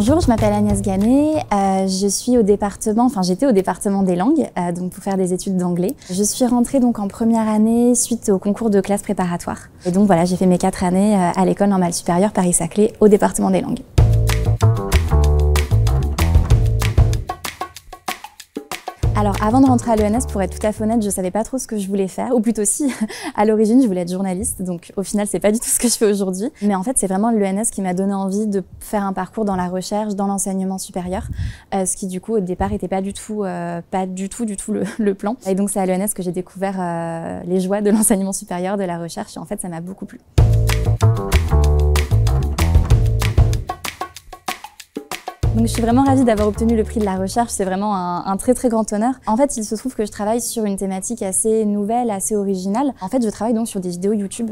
Bonjour, je m'appelle Agnès Ganet, je suis au département, j'étais au département des langues, donc pour faire des études d'anglais. Je suis rentrée donc en première année suite au concours de classe préparatoire. Et donc voilà, j'ai fait mes 4 années à l'école normale supérieure Paris-Saclay au département des langues. Alors avant de rentrer à l'ENS, pour être tout à fait honnête, je savais pas trop ce que je voulais faire, ou plutôt si, à l'origine je voulais être journaliste, donc au final c'est pas du tout ce que je fais aujourd'hui. Mais en fait c'est vraiment l'ENS qui m'a donné envie de faire un parcours dans la recherche, dans l'enseignement supérieur, ce qui du coup au départ était pas du tout le plan. Et donc c'est à l'ENS que j'ai découvert les joies de l'enseignement supérieur, de la recherche, et en fait ça m'a beaucoup plu. Donc je suis vraiment ravie d'avoir obtenu le prix de la recherche, c'est vraiment un très très grand honneur. En fait, il se trouve que je travaille sur une thématique assez nouvelle, assez originale. En fait, je travaille donc sur des vidéos YouTube,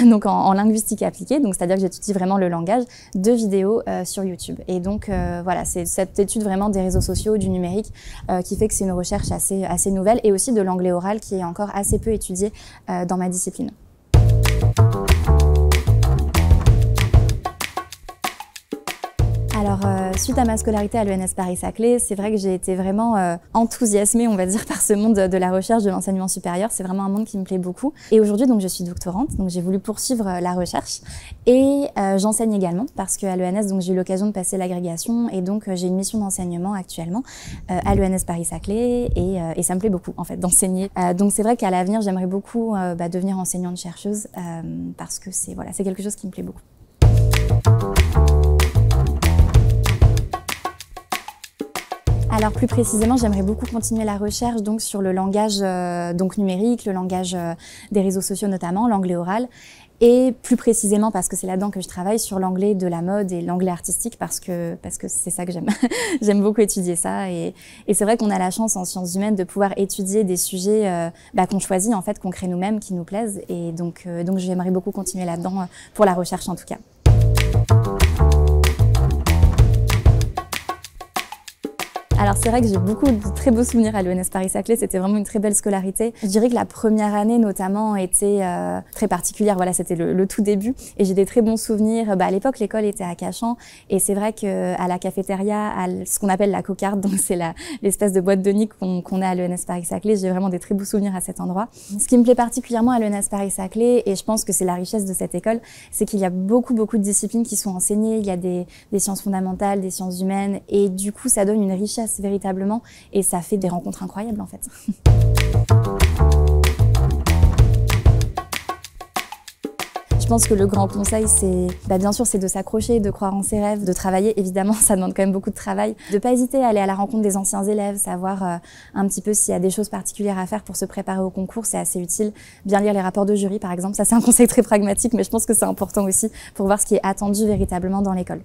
donc en linguistique appliquée, donc c'est-à-dire que j'étudie vraiment le langage de vidéos sur YouTube. Et donc voilà, c'est cette étude vraiment des réseaux sociaux, du numérique, qui fait que c'est une recherche assez nouvelle, et aussi de l'anglais oral qui est encore assez peu étudié dans ma discipline. Alors, suite à ma scolarité à l'ENS Paris-Saclay, c'est vrai que j'ai été vraiment enthousiasmée, on va dire, par ce monde de la recherche, de l'enseignement supérieur. C'est vraiment un monde qui me plaît beaucoup. Et aujourd'hui, donc, je suis doctorante, donc j'ai voulu poursuivre la recherche. Et j'enseigne également, parce qu'à l'ENS, donc, j'ai eu l'occasion de passer l'agrégation, et donc j'ai une mission d'enseignement actuellement à l'ENS Paris-Saclay, et ça me plaît beaucoup, en fait, d'enseigner. Donc c'est vrai qu'à l'avenir, j'aimerais beaucoup devenir enseignante-chercheuse, parce que c'est quelque chose qui me plaît beaucoup. Alors plus précisément, j'aimerais beaucoup continuer la recherche donc sur le langage numérique, le langage des réseaux sociaux notamment, l'anglais oral, et plus précisément parce que c'est là-dedans que je travaille, sur l'anglais de la mode et l'anglais artistique, parce que c'est ça que j'aime. J'aime beaucoup étudier ça, et c'est vrai qu'on a la chance en sciences humaines de pouvoir étudier des sujets qu'on choisit en fait, qu'on crée nous-mêmes, qui nous plaisent, et donc j'aimerais beaucoup continuer là-dedans pour la recherche en tout cas. Alors c'est vrai que j'ai beaucoup de très beaux souvenirs à l'ENS Paris-Saclay, c'était vraiment une très belle scolarité. Je dirais que la première année notamment était très particulière, voilà, c'était le tout début, et j'ai des très bons souvenirs. À l'époque l'école était à Cachan, et c'est vrai qu'à la cafétéria, à ce qu'on appelle la cocarde, donc c'est l'espèce de boîte de nuit qu'on a à l'ENS Paris-Saclay, j'ai vraiment des très beaux souvenirs à cet endroit. Ce qui me plaît particulièrement à l'ENS Paris-Saclay, et je pense que c'est la richesse de cette école, c'est qu'il y a beaucoup de disciplines qui sont enseignées, il y a des sciences fondamentales, des sciences humaines, et du coup ça donne une richesse véritablement, et ça fait des rencontres incroyables en fait. Je pense que le grand conseil, c'est bien sûr, c'est de s'accrocher, de croire en ses rêves, de travailler. Évidemment, ça demande quand même beaucoup de travail. De pas hésiter à aller à la rencontre des anciens élèves, savoir un petit peu s'il y a des choses particulières à faire pour se préparer au concours, c'est assez utile. Bien lire les rapports de jury, par exemple. Ça, c'est un conseil très pragmatique, mais je pense que c'est important aussi pour voir ce qui est attendu véritablement dans l'école.